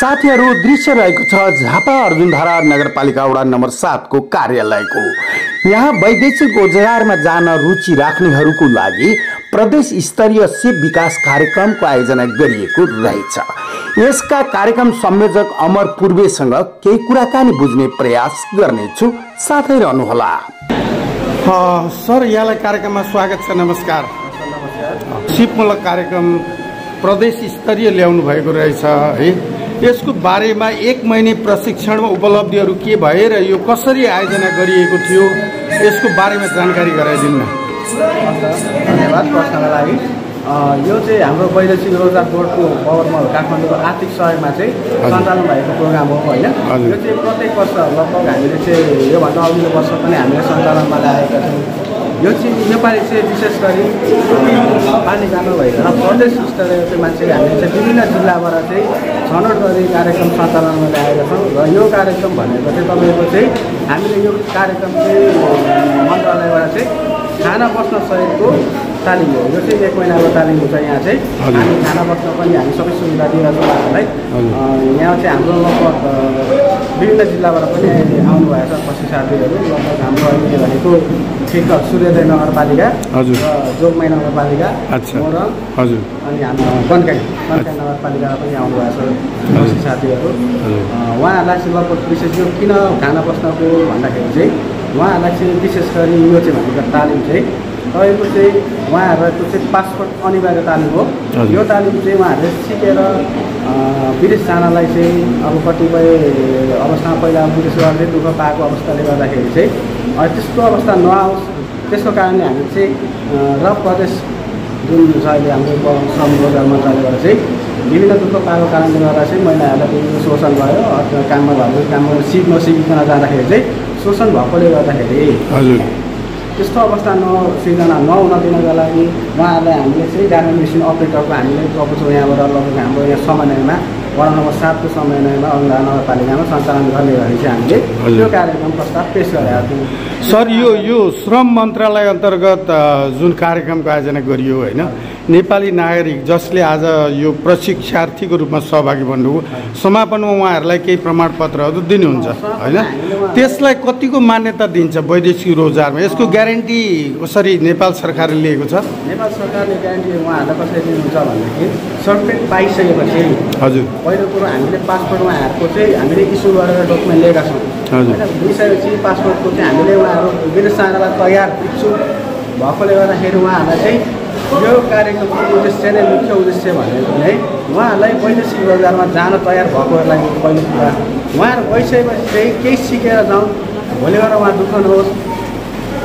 साथीहरू दृश्य रहेको छ झापा अर्जुनधारा नगरपालिका वडा नम्बर 7 को कार्यालयको। यहाँ वैदेशिक रोजगारमा जान रुचि राख्नेहरूको लागि प्रदेश स्तरीय सेव विकास कार्यक्रमको आयोजना गरिएको रहेछ। यसका कार्यक्रम संयोजक अमर पूर्वेसँग केही कुराकानी बुझ्ने प्रयास गर्नेछु, साथै रहनुहोला। सर, यहाँलाई कार्यक्रममा स्वागत छ। नमस्कार। सिपमूलक कार्यक्रम प्रदेश स्तरीय ल्याउनु भएको रहेछ है। यसको बारेमा 1 महिने प्रशिक्षणमा उपलब्धिहरू के भए र यो कसरी आयोजना गरिएको थियो, यसको बारेमा जानकारी गराइदिनु। धन्यवाद प्रश्नको लागि। यो चाहिँ हाम्रो वैदेशिक रोजगार बोर्डको पावरमा काठमाडौँको आर्थिक सहयोगमा चाहिँ सञ्चालन भएको प्रोग्राम हो होइन। यो चाहिँ प्रत्येक वर्ष लगभग हामीले चाहिँ योभन्दा अघिल्लो वर्ष पनि हामीले सञ्चालनमा ल्याएका छौँ। यो चाहिँ नेपाली चाहिँ विशेष गरी पालिकामा भएका प्रदेश स्तरीय चाहिँ मान्छेले हामीले चाहिँ विभिन्न जिल्लाबाट चाहिँ छनौट गरी कार्यक्रम सञ्चालनमा ल्याएका छौँ। र यो कार्यक्रम भनेको चाहिँ तपाईँको चाहिँ हामीले यो कार्यक्रम चाहिँ मन्त्रालयबाट चाहिँ खाना बस्न सहितको तालिम हो। यो चाहिँ 1 महिनाको तालिम हुन्छ। यहाँ चाहिँ हामी खाना बस्न पनि हामी सबै सुविधा दिएका छौँ उहाँहरूलाई। यहाँ चाहिँ हाम्रो लगभग विभिन्न जिल्लाबाट पनि आउनुभएको छ 25 साथीहरू। लगभग हाम्रो अहिले भनेको ठिक सूर्योदय नगरपालिका र जोगमाई नगरपालिका मोरङ अनि हाम्रो कन्काई नगरपालिकामा पनि आउनुभएको छ 25 साथीहरू। उहाँहरूलाई चाहिँ लगभग विशेष यो किन खाना बस्नको भन्दाखेरि चाहिँ उहाँहरूलाई चाहिँ विशेष गरी यो चाहिँ भनेको तालिम चाहिँ तपाईँको चाहिँ उहाँहरूको चाहिँ पासपोर्ट अनिवार्य तालिम हो। यो तालिम चाहिँ उहाँहरूले सिकेर विदेश जानलाई चाहिँ अब कतिपय अवस्थामा पहिला विदेश गर्दै दुःख पाएको अवस्थाले गर्दाखेरि चाहिँ त्यस्तो अवस्था नआओस्, त्यसको कारणले हामी चाहिँ र प्रदेश जुन छ अहिले हाम्रो श्रम रोजगार मन्त्रालयबाट चाहिँ विभिन्न दुःख पाएको कारणले गर्दा चाहिँ महिलाहरूलाई विभिन्न शोषण भयो। काममा भएको काममा नसिकिकन जाँदाखेरि चाहिँ शोषण भएकोले गर्दाखेरि त्यस्तो अवस्था नसिर्जना नहुन दिनको लागि उहाँहरूलाई हामीले चाहिँ गार्मेन्ट मेसिन अपरेटरको हामीले प्रपोजल यहाँबाट लगभग हाम्रो यहाँ समन्वयमा वडा नम्बर 7 को समन्वयमा अर्जुनधारा नगरपालिकामा सञ्चालन गर्ने गरी चाहिँ हामीले यो कार्यक्रम प्रस्ताव पेश गरेका थियौँ। सर, यो श्रम मन्त्रालय अन्तर्गत जुन कार्यक्रमको आयोजना गरियो होइन, नेपाली नागरिक जसले आज यो प्रशिक्षार्थीको रूपमा सहभागी बन्नुभयो, समापनमा उहाँहरूलाई केही प्रमाणपत्रहरू दिनुहुन्छ होइन, त्यसलाई कतिको मान्यता दिन्छ वैदेशिक रोजगारमा? यसको ग्यारेन्टी कसरी नेपाल सरकारले लिएको छ? नेपाल सरकारले ग्यारेन्टी उहाँहरूलाई कसरी दिनुहुन्छ भनेदेखि सर्टिफिकेट पाइसकेपछि हजुर पहिलो कुरो हामीले पासपोर्ट उहाँहरूको चाहिँ हामीले इस्यु गरेर डकुमेन्ट लिएका छौँ होइन। दिइसकेपछि पासपोर्टको चाहिँ हामीले उहाँहरू विदेश जानलाई तयार इच्छुक भएकोले गर्दाखेरि उहाँहरूलाई चाहिँ यो कार्यक्रमको उद्देश्य नै मुख्य उद्देश्य भनेको नै उहाँहरूलाई वैदेशिक रोजगारमा जान तयार भएकोहरूलाई पहिलो कुरा उहाँहरू गइसकेपछि चाहिँ केही सिकेर जाउँ, भोलि गएर उहाँ दुःख नहोस्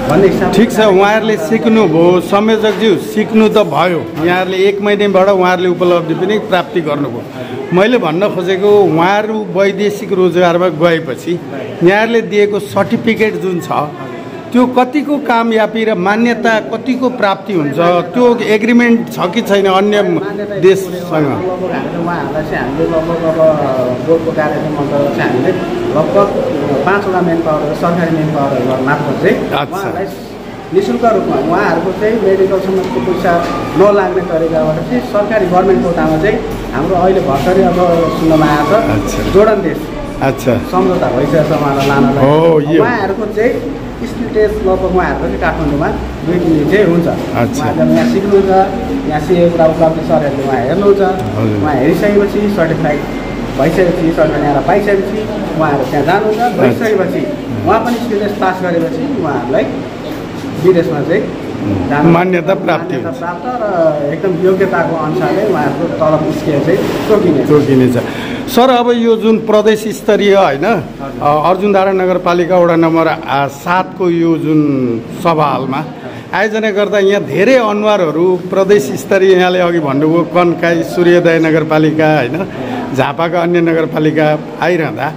भन्ने हिसाब। ठिक छ, उहाँहरूले सिक्नुभयो, संयोजकज्यू सिक्नु त भयो। यहाँहरूले 1 महिनाबाट उहाँहरूले उपलब्धि पनि प्राप्ति गर्नुभयो। मैले भन्न खोजेको उहाँहरू वैदेशिक रोजगारमा गएपछि यहाँहरूले दिएको सर्टिफिकेट जुन छ त्यो कतिको कामयाबी र मान्यता कतिको प्राप्ति हुन्छ, त्यो एग्रिमेन्ट छ कि छैन अन्य देशसँग? उहाँहरूलाई चाहिँ हामीले लगभग अब बोर्डको कार्यक्रम अन्तर्गत चाहिँ हामीले लगभग 5वटा मेन पावर सरकारी मेन पावरहरू मार्फत चाहिँ उहाँहरूलाई निःशुल्क रूपमा उहाँहरूको चाहिँ मेडिकल सम्बन्धको पैसा नलाग्ने तरिकाबाट चाहिँ सरकारी गभर्मेन्ट कोटामा चाहिँ हाम्रो अहिले भर्खरै अब सुन्नमा आएको छ जोर्डन देश सम्झौता भइसकेको छ उहाँलाई लानलाई। उहाँहरूको चाहिँ स्पिटेज लगभग उहाँहरूको चाहिँ काठमाडौँमा 2 दिन चाहिँ हुन्छ। उहाँहरूले यहाँ सिक्नुहुन्छ, यहाँ सिकेको उपलब्धि सरहरूले उहाँ हेर्नुहुन्छ। उहाँ हेरिसकेपछि सर्टिफाइड भइसकेपछि सरकारले यहाँ पाइसकेपछि उहाँहरू त्यहाँ जानुहुन्छ। भइसकेपछि उहाँ पनि स्पिटेज पास गरेपछि उहाँहरूलाई विदेशमा चाहिँ मान्यता प्राप्त र एकदम योग्यताको अनुसारले उहाँहरूको तलब स्केल चाहिँ तोकिनेछ। सर, अब यो जुन प्रदेश स्तरीय होइन अर्जुनधारा नगरपालिका वडा नम्बर 7 को यो जुन सभा हलमा आयोजना गर्दा यहाँ धेरै अनुहारहरू प्रदेश स्तरीय यहाँले अघि भन्नुभयो कन्काई सूर्योदय नगरपालिका होइन, झापाका अन्य नगरपालिका आइरहँदा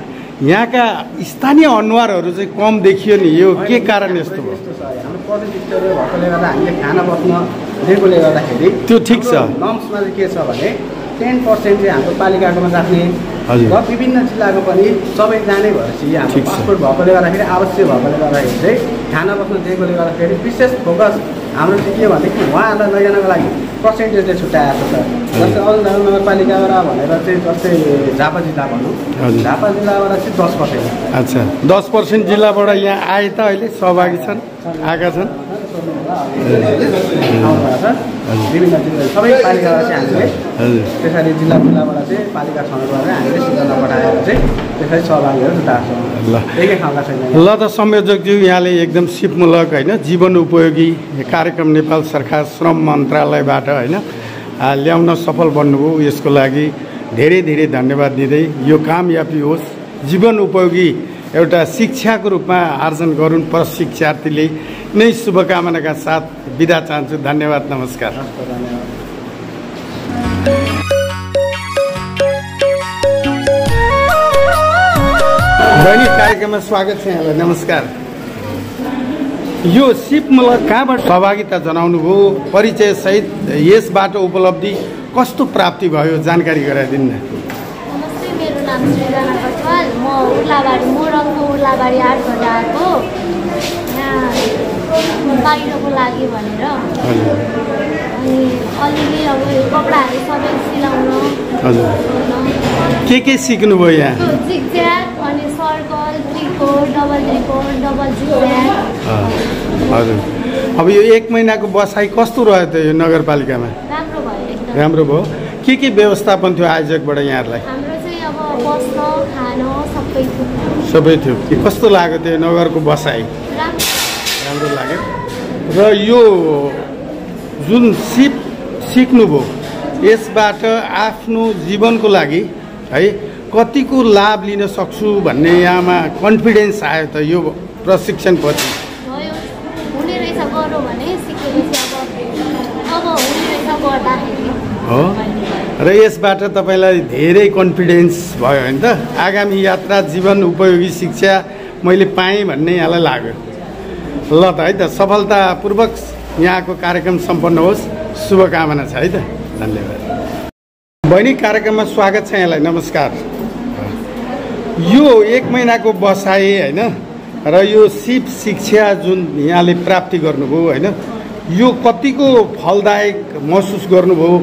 यहाँका स्थानीय अनुहारहरू चाहिँ कम देखियो नि, यो के कारण यस्तो भयो? हाम्रो प्रदेश स्तरीय भएकोले गर्दा हामीले खाना बस्न दिएकोले गर्दाखेरि त्यो ठिक छ। नर्म्समा चाहिँ के छ भने 10% चाहिँ हाम्रो पालिकाकोमा राख्ने र विभिन्न जिल्लाको पनि सबै जाने भएपछि हाम्रो पासपोर्ट भएकोले गर्दाखेरि आवश्यक भएकोले गर्दाखेरि चाहिँ खाना बस्न दिएकोले गर्दाखेरि विशेष फोकस हाम्रो चाहिँ के भनेदेखि उहाँहरूलाई लैजानको लागि पर्सेन्टेज चाहिँ छुट्याएको छ। जस्तै अरुणधर नगरपालिकाबाट भनेर चाहिँ जस्तै झापा जिल्ला भनौँ, झापा जिल्लाबाट चाहिँ 10%। अच्छा, 10% जिल्लाबाट यहाँ आए त अहिले सहभागी छन्, आएका छन् विभिन्न जिल्ला सबै पालिकाबाट चाहिँ हामीले त्यसरी जिल्लाबाट चाहिँ पालिका छनौट गरेर हामीले सूचना पठाएर चाहिँ त्यसरी सहभागीहरू जुटाएको छौँ। एकै ठाउँका छैन। ल त संयोजकज्यू, यहाँले एकदम सिपमूलक होइन जीवन उपयोगी कार्यक्रम नेपाल सरकार श्रम मन्त्रालयबाट होइन ल्याउन सफल बन्नुभयो। यसको लागि धेरै धेरै धन्यवाद दिँदै यो कामयाबी होस्, जीवन उपयोगी एउटा शिक्षाको रूपमा आर्जन गरून् प्रशिक्षार्थीले नै शुभकामनाका साथ बिदा चाहन्छु। धन्यवाद, नमस्कार। बहिनी, कार्यक्रममा स्वागत छ यहाँलाई, नमस्कार। यो सिपमूलक कहाँबाट सहभागिता जनाउनुभयो, परिचय सहित यसबाट उपलब्धि कस्तो प्राप्ति भयो जानकारी गराइदिनु न। नमस्ते, मेरो नाम सृजना कटवाल। म रङको उर्लाबारी 8 घण्टा आएको यहाँ बाहिरको लागि भनेर। अनि अलिअलि अब कपडाहरू सबै सिलाउन। के सिक्नुभयो यहाँ? जिगज्याग अनि सर्कल, ट्रिकोट, डबल ट्रिकोट, डबल जिगज्याग। हजुर, अब यो 1 महिनाको बसाइ कस्तो रह्यो त यो नगरपालिकामा? राम्रो भयो एकदम। राम्रो भयो। के व्यवस्थापन थियो आयोजकबाट यहाँहरूलाई? हाम्रो चाहिँ अब बस्न खान सबै थियो। कस्तो लाग्यो त्यो नगरको बसाइ? राम्रो लाग्यो। र यो जुन सिप सिक्नुभयो यसबाट आफ्नो जीवनको लागि है कतिको लाभ लिन सक्छु भन्ने यहाँमा कन्फिडेन्स आयो त यो प्रशिक्षणपछि? हुने रहेछ गरौँ भने सिकेपछि अब हुने रहेछ गर्दाखेरि हो। र यसबाट तपाईँलाई धेरै कन्फिडेन्स भयो होइन त? आगामी यात्रा जीवन उपयोगी शिक्षा मैले पाएँ भन्ने यहाँलाई लाग्यो। ल त है त, सफलतापूर्वक यहाँको कार्यक्रम सम्पन्न होस्, शुभकामना छ है त। धन्यवाद। बहिनी, कार्यक्रममा स्वागत छ यहाँलाई, नमस्कार। यो 1 महिनाको बसाइ होइन र यो सिप शिक्षा जुन यहाँले प्राप्ति गर्नुभयो होइन, यो कतिको फलदायक महसुस गर्नुभयो?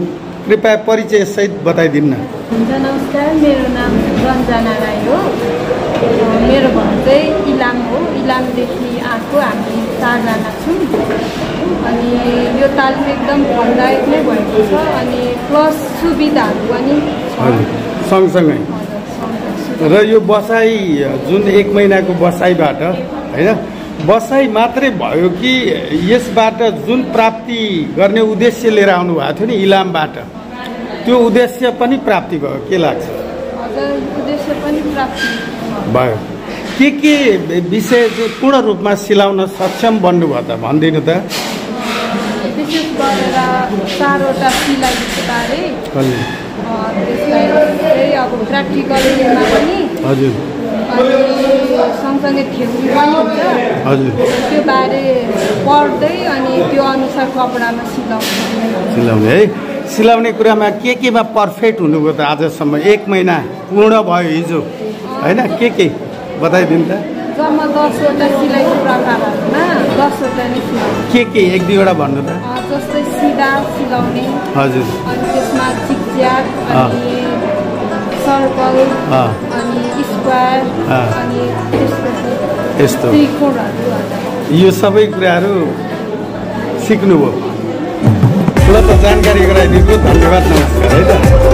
कृपया परिचय सहित बताइदिनु न। नमस्कार, मेरो नाम रञ्जना राई हो। मेरो घर चाहिँ इलाम हो। इलामदेखि आएको हामी 4 जना छौँ। अनि यो तालिम एकदम फलदायक नै भएको छ अनि प्लस सुविधाहरू पनि सँगसँगै। र यो बसाइ जुन 1 महिनाको बसाइबाट होइन, बसाइ मात्रै भयो कि यसबाट जुन प्राप्ति गर्ने उद्देश्य लिएर आउनु भएको थियो नि इलामबाट, त्यो उद्देश्य पनि प्राप्ति भयो? के लाग्छ? हजुर, उद्देश्य पनि प्राप्ति भयो। के विषय चाहिँ पूर्ण रूपमा सिलाउन सक्षम बन्नुभयो त भनिदिनु त। विशेष गरेर 4वटा सिलाइ बारे त्यसलाई चाहिँ अब प्र्याक्टिकलमा पनि हजुर अनि सँगसँगै थ्योरी पनि हुन्छ। हजुर, त्यो बारे पढ्दै अनि त्यो अनुसार कपडामा सिलाउने है। सिलाउने कुरामा केमा पर्फेक्ट हुनुभयो त आजसम्म? 1 महिना पूर्ण भयो हिजो होइन, के बताइदिनु त। जम्मा 10वटा सिलाइको प्रकारहरूमा 10वटा नै सिलाउने। के 1-2वटा भन्नु त। जस्तै सिधा सिलाउने, हजुर, अनि त्यसमा जिगज्याग अनि सर्कल अनि स्क्वायर अनि यस्तो त्रिकोणहरू, यो सबै कुराहरू सिक्नुभयो। ल त, जानकारी गराइदिएको धन्यवाद, नमस्कार है त।